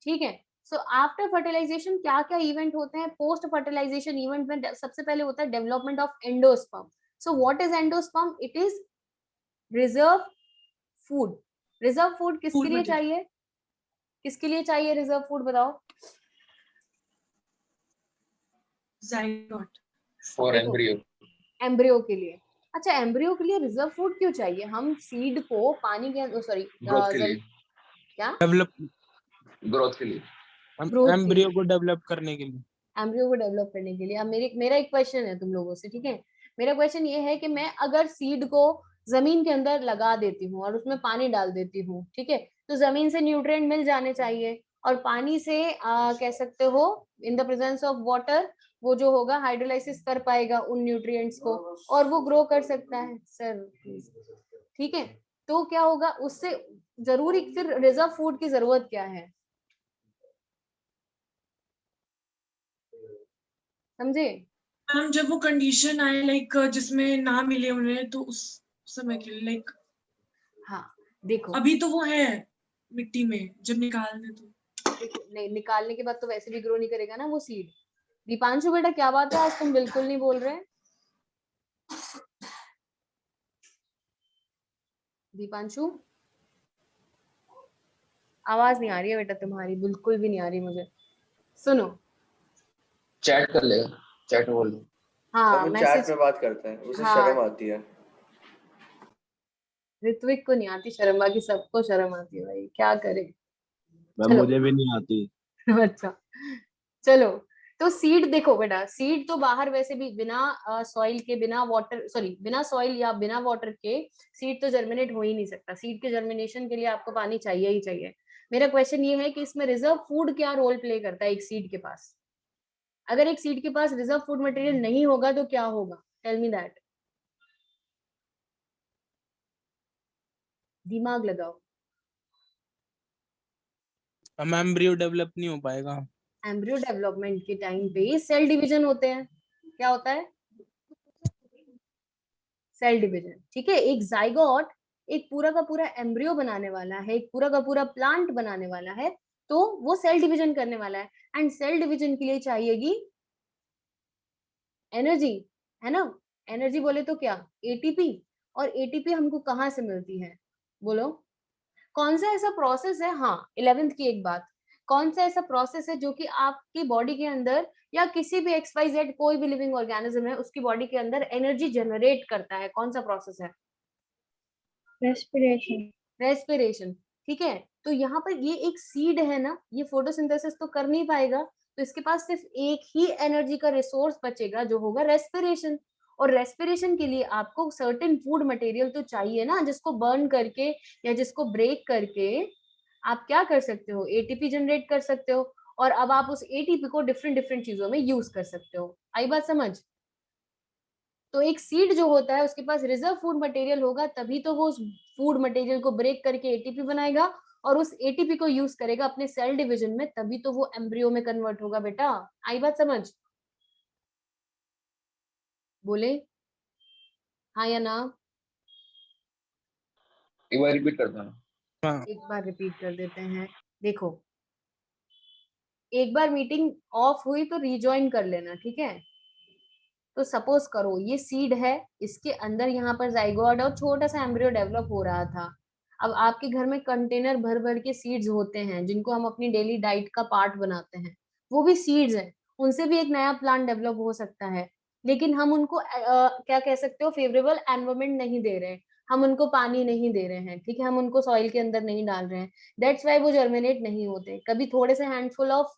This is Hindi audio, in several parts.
ठीक है। सो आफ्टर फर्टिलाइजेशन क्या क्या इवेंट होते हैं? पोस्ट फर्टिलाइजेशन इवेंट में सबसे पहले होता है development of endosperm. So what is endosperm? It is reserve food. Reserve food किसके फूड लिए मटेरियल चाहिए? किसके लिए चाहिए रिजर्व फूड, बताओ? जाइगोट फॉर देखो, एम्ब्रियो। एम्ब्रियो के लिए। अच्छा, एम्ब्रियो के लिए रिजर्व फूड क्यों चाहिए? हम सीड को पानी के, सॉरी, ग्रोथ के लिए। क्या? डेवलप ग्रोथ के लिए। ग्रोथ के लिए, एम्ब्रियो को डेवलप करने के लिए। एम्ब्रियो को डेवलप करने के लिए। अब मेरा एक क्वेश्चन है तुम लोगों से, ठीक है? मेरा क्वेश्चन ये है कि मैं अगर सीड को जमीन के अंदर लगा देती हूँ और उसमें पानी डाल देती हूँ, ठीक है, तो जमीन से न्यूट्रिएंट मिल जाने चाहिए, और पानी से कह सकते हो in the presence of water वो जो होगा हाइड्रोलाइसिस कर पाएगा उन न्यूट्रिएंट्स को, और वो ग्रो कर सकता है। सर प्लीज, ठीक है? तो क्या होगा उससे? जरूरी फिर रिजर्व फूड की जरूरत क्या है? समझे? मैम जब वो कंडीशन आए लाइक जिसमें ना मिले उन्हें, तो उस समय के लिए लाइक हाँ देखो, अभी तो वो है मिट्टी में, जब निकाल दे तो नहीं, निकालने के बाद तो वैसे भी ग्रो नहीं करेगा ना वो सीड। दीपांशु बेटा क्या बात है, आज तुम बिल्कुल नहीं बोल रहे? दीपांशु, आवाज नहीं आ रही है बेटा तुम्हारी, बिल्कुल भी नहीं आ रही मुझे। सुनो, चैट कर लेगा, चैट में बोल दो। हाँ वो चैट मैसेज, में बात करते हैं, उसे हाँ शर्म आती है। ऋत्विक को नहीं आती शर्म, बाकी सबको शर्म आती है भाई, क्या करे। मैम चलो मुझे भी नहीं आती। अच्छा, चलो। तो सीड देखो बेटा, सीड तो बाहर वैसे भी बिना सॉइल के, बिना वाटर, सॉरी बिना सॉइल या बिना वाटर के सीड तो जर्मिनेट हो ही नहीं सकता। सीड के जर्मिनेशन के लिए आपको पानी चाहिए ही चाहिए। मेरा क्वेश्चन ये है कि इसमें रिजर्व फूड क्या रोल प्ले करता है एक सीड के पास? अगर एक सीड के पास रिजर्व फूड मटेरियल नहीं होगा तो क्या होगा? टेल मी दैट, दिमाग लगाओ। हम एम्ब्रियो डेवलप नहीं हो पाएगा। एम्ब्रियो डेवलपमेंट के टाइम पे सेल डिवीजन होते हैं। क्या होता है? सेल डिवीजन, ठीक है। एक जाइगोट एक पूरा का पूरा एम्ब्रियो बनाने वाला है, एक पूरा का पूरा प्लांट बनाने वाला है, तो वो सेल डिवीजन करने वाला है। एंड सेल डिवीजन के लिए चाहिएगी एनर्जी, है ना? एनर्जी बोले तो क्या? एटीपी। और एटीपी हमको कहाँ से मिलती है? बोलो, कौन सा ऐसा प्रोसेस है? हाँ, 11th की एक बात, कौन सा ऐसा प्रोसेस है जो कि आपकी बॉडी के अंदर या किसी भी एक्स वाई जेड कोई भी लिविंग ऑर्गेनिज्म है उसकी बॉडी के अंदर एनर्जी जनरेट करता है? कौन सा प्रोसेस है? रेस्पिरेशन। रेस्पिरेशन, ठीक है। तो यहाँ पर ये एक सीड है ना, ये फोटोसिंथेसिस तो कर नहीं पाएगा, तो इसके पास सिर्फ एक ही एनर्जी का रिसोर्स बचेगा जो होगा रेस्पिरेशन। और रेस्पिरेशन के लिए आपको सर्टेन फूड मटेरियल तो चाहिए ना, जिसको बर्न करके या जिसको ब्रेक करके आप क्या कर सकते हो? एटीपी जनरेट कर सकते हो। और अब आप उस एटीपी को डिफरेंट डिफरेंट चीजों में यूज कर सकते हो। आई बात समझ? तो एक सीड जो होता है उसके पास रिजर्व फूड मटेरियल होगा, तभी तो वो उस फूड मटेरियल को ब्रेक करके एटीपी बनाएगा, और उस एटीपी को यूज करेगा अपने सेल डिवीजन में, तभी तो वो एम्ब्रियो में कन्वर्ट होगा बेटा। आई बात समझ? बोले हाँ या ना? एक बार रिपीट करता हूँ। हाँ। एक बार रिपीट कर देते हैं। देखो, एक बार मीटिंग ऑफ हुई तो रिज्वाइन कर लेना, ठीक है? तो सपोज करो ये सीड है, इसके अंदर यहाँ पर जाइगोट और छोटा सा एम्ब्रियो डेवलप हो रहा था। अब आपके घर में कंटेनर भर भर के सीड्स होते हैं जिनको हम अपनी डेली डाइट का पार्ट बनाते हैं, वो भी सीड्स हैं, उनसे भी एक नया प्लांट डेवलप हो सकता है। लेकिन हम उनको क्या कह सकते हो, फेवरेबल एनवायरमेंट नहीं दे रहे हैं, हम उनको पानी नहीं दे रहे हैं, ठीक है, हम उनको सॉइल के अंदर नहीं डाल रहे हैं। दैट्स वाई वो जर्मिनेट नहीं होते। कभी थोड़े से हैंडफुल ऑफ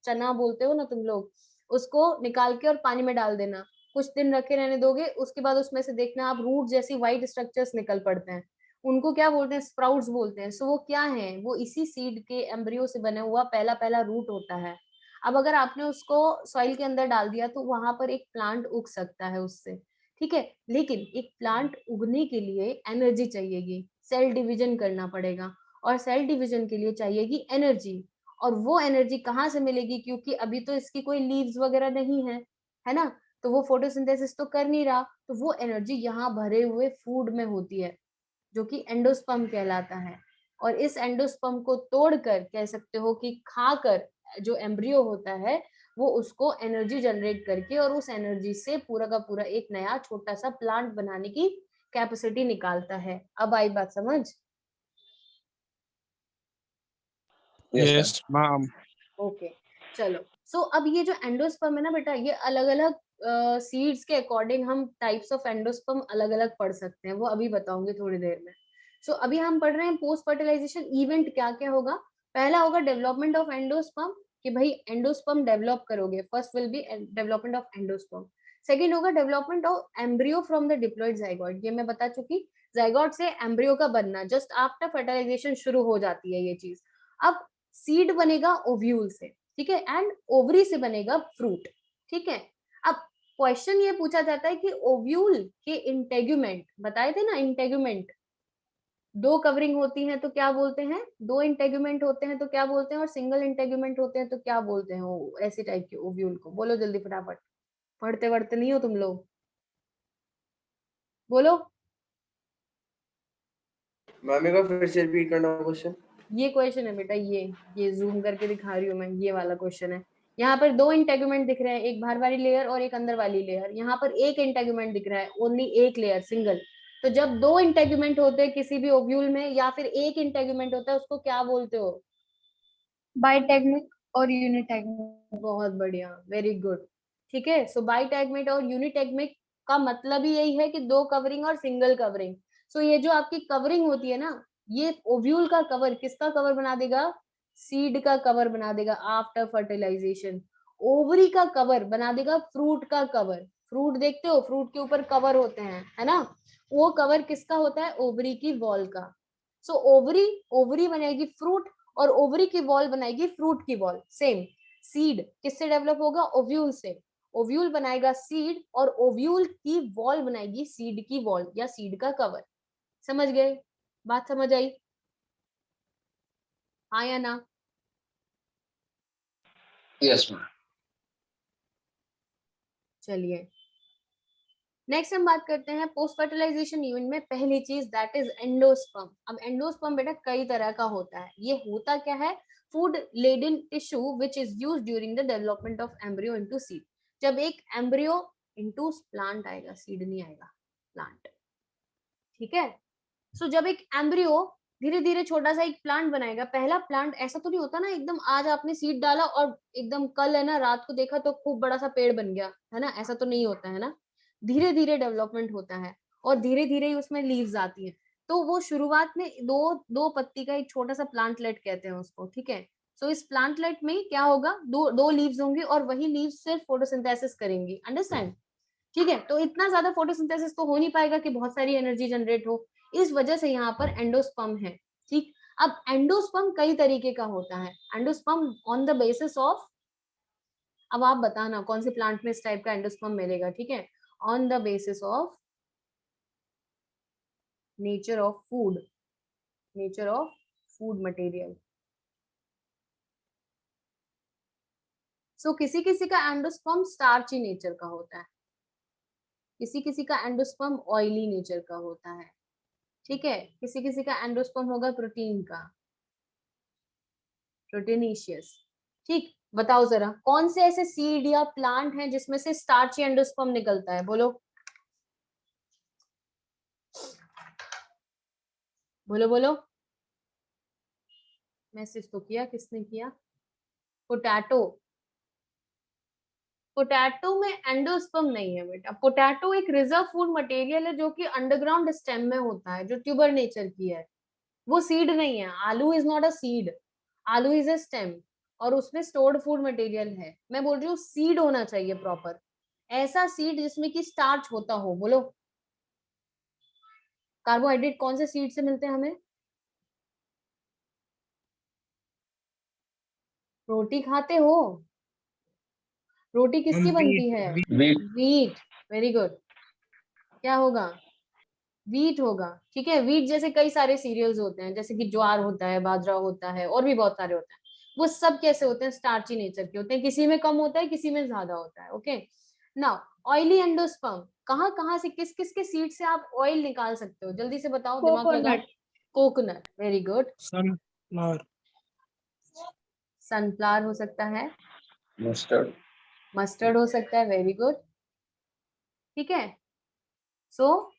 चना बोलते हो ना तुम लोग, उसको निकाल के और पानी में डाल देना, कुछ दिन रखे रहने दोगे, उसके बाद उसमें से देखना आप रूट जैसी व्हाइट स्ट्रक्चर्स निकल पड़ते हैं। उनको क्या बोलते हैं? स्प्राउट्स बोलते हैं। सो वो क्या है? वो इसी सीड के एम्ब्रियो से बना हुआ पहला पहला रूट होता है। अब अगर आपने उसको सॉइल के अंदर डाल दिया तो वहां पर एक प्लांट उग सकता है उससे, ठीक है। लेकिन एक प्लांट उगने के लिए एनर्जी चाहिएगी, सेल डिवीजन करना पड़ेगा, और सेल डिवीजन के लिए चाहिएगी एनर्जी। और वो एनर्जी कहाँ से मिलेगी? क्योंकि अभी तो इसकी कोई लीव्स वगैरह नहीं है ना, तो वो फोटोसिंथेसिस तो कर नहीं रहा, तो वो एनर्जी यहाँ भरे हुए फूड में होती है जो कि एंडोस्पर्म कहलाता है। और इस एंडोस्पर्म को तोड़कर कह सकते हो कि खाकर जो एम्ब्रियो होता है वो उसको एनर्जी जनरेट करके और उस एनर्जी से पूरा का पूरा एक नया छोटा सा प्लांट बनाने की कैपेसिटी निकालता है। अब आई बात समझ? Yes ma'am. ओके चलो। सो अब ये जो एंडोस्पर्म है ना बेटा, ये अलग अलग सीड्स के अकॉर्डिंग हम टाइप्स ऑफ एंडोस्पर्म अलग अलग पढ़ सकते हैं, वो अभी बताऊंगी थोड़ी देर में। सो अभी हम पढ़ रहे हैं पोस्ट फर्टिलाइजेशन इवेंट क्या क्या होगा। पहला होगा डेवलपमेंट ऑफ एंडोस्पर्म, कि भाई एंडोस्पर्म डेवलप करोगे, first will be development of endosperm. Second होगा development of embryo from the diploid zygote, ये मैं बता चुकी, जाइगोट से एम्ब्रियो का बनना, जस्ट आफ्टर फर्टिलाइजेशन शुरू हो जाती है ये चीज। अब सीड बनेगा ओव्यूल से, ठीक है, एंड ओवरी से बनेगा फ्रूट, ठीक है। अब क्वेश्चन ये पूछा जाता है कि ओव्यूल के इंटेगुमेंट, बताए थे ना इंटेगुमेंट, दो कवरिंग होती हैं तो क्या बोलते हैं, दो इंटेगुमेंट होते हैं तो क्या बोलते हैं, और सिंगल इंटेगुमेंट होते हैं तो क्या बोलते हैं, वो ऐसी टाइप के ओव्यूल को बोलो जल्दी फटाफट, पढ़ते वढ़ते नहीं हो तुम लोग, बोलो। मैम एक बार फिर से रिपीट करना क्वेश्चन। ये क्वेश्चन है बेटा, ये जूम करके दिखा रही हूँ मैं, ये वाला क्वेश्चन है। यहाँ पर दो इंटेगुमेंट दिख रहे हैं, एक बाहर वाली लेयर और एक अंदर वाली लेयर। यहाँ पर एक इंटेगुमेंट दिख रहा है, ओनली एक लेयर, सिंगल। तो जब दो इंटेगुमेंट होते हैं किसी भी ओव्यूल में, या फिर एक इंटेगुमेंट होता है, उसको क्या बोलते हो? बाइटेगमेंट और यूनिटेगमेंट। बहुत बढ़िया, वेरी गुड, ठीक है। सो बाइटेगमेंट और यूनिटेगमेंट का मतलब ही यही है कि दो कवरिंग और सिंगल कवरिंग। सो ये जो आपकी कवरिंग होती है ना, ये ओव्यूल का कवर किसका कवर बना देगा? सीड का कवर बना देगा आफ्टर फर्टिलाइजेशन। ओवरी का कवर बना देगा फ्रूट का कवर। फ्रूट देखते हो, फ्रूट के ऊपर कवर होते हैं, है ना, वो कवर किसका होता है? ओवरी की वॉल का। सो ओवरी, ओवरी बनेगी फ्रूट, और ओवरी की वॉल बनाएगी फ्रूट की वॉल। सेम सीड किससे डेवलप होगा? ओव्यूल से। ओव्यूल बनाएगा सीड, और ओव्यूल की वॉल बनाएगी सीड की वॉल या सीड का कवर। समझ गए? बात समझ आई? हाँ या ना? Yes ma'am. चलिए नेक्स्ट हम बात करते हैं पोस्ट फर्टिलाइजेशन इवेंट में पहली चीज, दैट इज एंडोस्पर्म। अब एंडोस्पर्म बेटा कई तरह का होता है। ये होता क्या है? Food laden tissue which is used during the development of embryo into seed. जब एक एम्ब्रियो इनटू प्लांट आएगा, सीड नहीं आएगा, प्लांट, ठीक है। सो जब एक एम्ब्रियो धीरे धीरे छोटा सा एक प्लांट बनाएगा, पहला प्लांट ऐसा तो नहीं होता ना एकदम आज आपने सीड डाला और एकदम कल है ना रात को देखा तो खूब बड़ा सा पेड़ बन गया, है ना, ऐसा तो नहीं होता है ना। धीरे धीरे डेवलपमेंट होता है और धीरे धीरे ही उसमें लीव्स आती हैं। तो वो शुरुआत में दो दो पत्ती का एक छोटा सा प्लांटलेट कहते हैं उसको, ठीक है। सो इस प्लांटलेट में क्या होगा? दो दो लीव्स होंगी और वही लीव्स सिर्फ फोटोसिंथेसिस करेंगी, अंडरस्टैंड? ठीक है, तो इतना ज्यादा फोटोसिंथेसिस तो हो नहीं पाएगा कि बहुत सारी एनर्जी जनरेट हो, इस वजह से यहाँ पर एंडोस्पर्म है, ठीक। अब एंडोस्पर्म कई तरीके का होता है। Endosperm on the basis of, अब आप बताना कौन से प्लांट में इस टाइप का एंडोस्पर्म मिलेगा, ठीक है। On the basis of nature of food, nature of food material. So किसी किसी का एंडोस्पर्म स्टार्ची नेचर का होता है, किसी किसी का एंडोस्पर्म ऑयली नेचर का होता है, ठीक है। किसी किसी का एंडोस्पर्म होगा प्रोटीन का, प्रोटीनिशियस, ठीक। बताओ जरा कौन से ऐसे सीड या प्लांट हैं जिसमें से स्टार्ची एंडोस्पर्म निकलता है? बोलो बोलो बोलो। मैसेज तो किया, किसने किया? पोटैटो। पोटैटो में एंडोस्पर्म नहीं है बेटा। पोटैटो एक रिजर्व फूड मटेरियल है जो कि अंडरग्राउंड स्टेम में होता है, जो ट्यूबर नेचर की है, वो सीड नहीं है। आलू इज नॉट अ सीड, आलू इज अ स्टेम, और उसमें स्टोर्ड फूड मटेरियल है। मैं बोल रही हूँ सीड होना चाहिए प्रॉपर, ऐसा सीड जिसमें कि स्टार्च होता हो। बोलो कार्बोहाइड्रेट कौन से सीड से मिलते हैं हमें? रोटी खाते हो? रोटी किसकी बनती है? वीट। Wheat, very good. क्या होगा? वीट होगा, ठीक है। वीट जैसे कई सारे सीरियल्स होते हैं, जैसे कि ज्वार होता है, बाजरा होता है, और भी बहुत सारे होते हैं। वो सब कैसे होते हैं? स्टार्ची नेचर के होते हैं, किसी में कम होता है, किसी में ज्यादा होता है, ओके। नाउ ऑयली एंडोस्पर्म, कहाँ कहाँ से, किस किस के सीड से आप ऑयल निकाल सकते हो? जल्दी से बताओ, दिमाग लगाओ। Coconut, very good. sunflower, sunflower हो सकता है, मस्टर्ड, मस्टर्ड हो सकता है, वेरी गुड, ठीक है। सो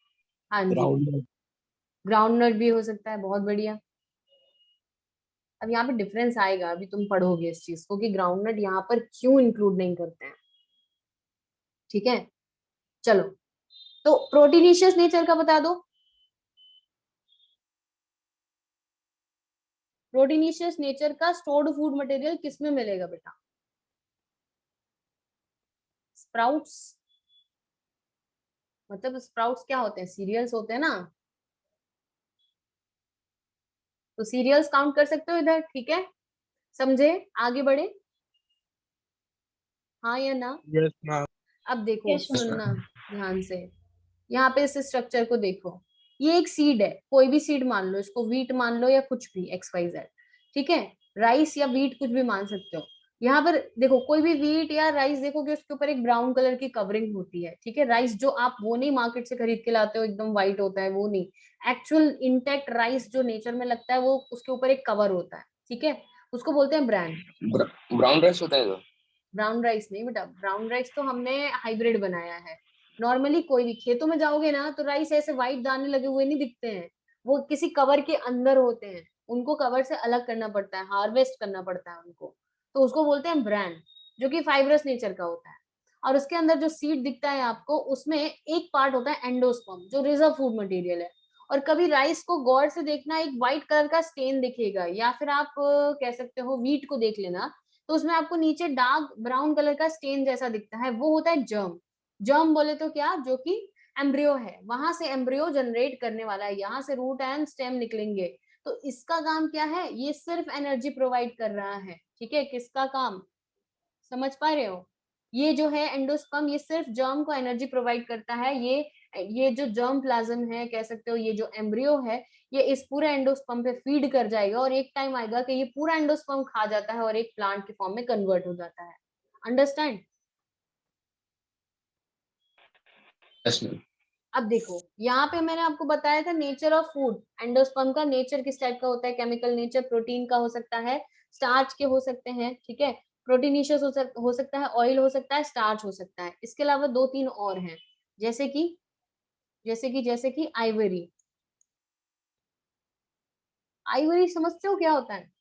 हाँ जी, groundnut, ग्राउंडनट भी हो सकता है, बहुत बढ़िया। अब यहाँ पे डिफरेंस आएगा, अभी तुम पढ़ोगे इस चीज को कि ग्राउंडनट यहाँ पर क्यों इंक्लूड नहीं करते हैं, ठीक है। चलो, तो प्रोटीनेशियस नेचर का बता दो। प्रोटीनेशियस नेचर का स्टोर्ड फूड मटेरियल किस में मिलेगा बेटा? स्प्राउट्स, मतलब स्प्राउट्स क्या होते हैं? सीरियल्स होते हैं ना, तो सीरियल्स काउंट कर सकते हो इधर, ठीक है। समझे, आगे बढ़े, हाँ या ना? yes ma'am, अब देखो, Yes, सुनना ध्यान से, यहाँ पे इस स्ट्रक्चर को देखो, ये एक सीड है, कोई भी सीड मान लो, इसको व्हीट मान लो या कुछ भी XYZ, ठीक है। राइस या व्हीट कुछ भी मान सकते हो। यहाँ पर देखो, कोई भी व्हीट या राइस देखोगे उसके ऊपर एक ब्राउन कलर की कवरिंग होती है, ठीक है। राइस जो आप वो नहीं मार्केट से खरीद के लाते हो एकदम व्हाइट होता है, वो नहीं, एक्चुअल इंटेक्ट राइस जो नेचर में लगता है वो उसके ऊपर एक कवर होता है, ठीक है, उसको बोलते हैं ब्रांड। ब्राउन राइस होता है तो ब्राउन राइस नहीं बेटा, ब्राउन राइस तो हमने हाइब्रिड बनाया है। नॉर्मली कोई भी खेतों में जाओगे ना तो राइस ऐसे व्हाइट दाने लगे हुए नहीं दिखते हैं, वो किसी कवर के अंदर होते हैं, उनको कवर से अलग करना पड़ता है, हार्वेस्ट करना पड़ता है उनको, तो उसको बोलते हैं ब्रांड, जो कि फाइब्रस नेचर का होता है। और उसके अंदर जो सीड दिखता है आपको, उसमें एक पार्ट होता है एंडोस्पर्म, जो रिजर्व फूड मटेरियल है। और कभी राइस को गौर से देखना, एक व्हाइट कलर का स्टेन दिखेगा, या फिर आप कह सकते हो व्हीट को देख लेना, तो उसमें आपको नीचे डार्क ब्राउन कलर का स्टेन जैसा दिखता है, वो होता है जर्म। जर्म बोले तो क्या, जो कि एम्ब्रियो है, वहां से एम्ब्रियो जनरेट करने वाला है, यहाँ से रूट एंड स्टेम निकलेंगे। तो इसका काम क्या है, ये सिर्फ एनर्जी प्रोवाइड कर रहा है, ठीक है। किसका काम, समझ पा रहे हो? ये जो है एंडोस्पर्म, ये सिर्फ जर्म को एनर्जी प्रोवाइड करता है। ये जो जर्म प्लाज्म है, कह सकते हो ये जो एम्ब्रियो है, ये इस पूरे एंडोस्पर्म पे फीड कर जाएगा, और एक टाइम आएगा कि ये पूरा एंडोस्पर्म खा जाता है और एक प्लांट के फॉर्म में कन्वर्ट हो जाता है। अंडरस्टैंड? Yes ma'am. अब देखो, यहाँ पे मैंने आपको बताया था नेचर ऑफ फूड, एंडोस्पर्म का नेचर किस टाइप का होता है, केमिकल नेचर, प्रोटीन का हो सकता है, स्टार्च के हो सकते हैं, ठीक है, प्रोटीनिशियस हो सकता है, ऑयल हो सकता है, स्टार्च हो सकता है। इसके अलावा 2-3 और हैं, जैसे कि आइवरी। आइवरी समझते हो क्या होता है?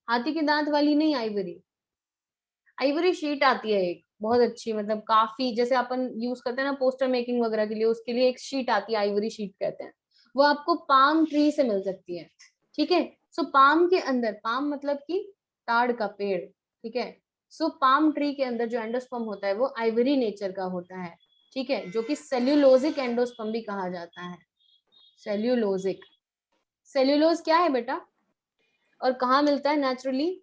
हाथी के दांत वाली नहीं, आइवरी। आइवरी शीट आती है एक बहुत अच्छी, मतलब काफी, जैसे अपन यूज करते हैं ना पोस्टर मेकिंग वगैरह के लिए, उसके लिए एक शीट आती है, आइवरी शीट कहते हैं। वो आपको पाम ट्री से मिल सकती है, ठीक है। सो पाम के अंदर, पाम मतलब कि ताड़ का पेड़, ठीक है। सो पाम ट्री के अंदर जो एंडोस्पर्म होता है वो आइवरी नेचर का होता है, ठीक है, जो कि सेल्यूलोजिक एंडोस्पर्म भी कहा जाता है। सेल्यूलोजिक, सेल्यूलोज क्या है बेटा, और कहाँ मिलता है नेचुरली?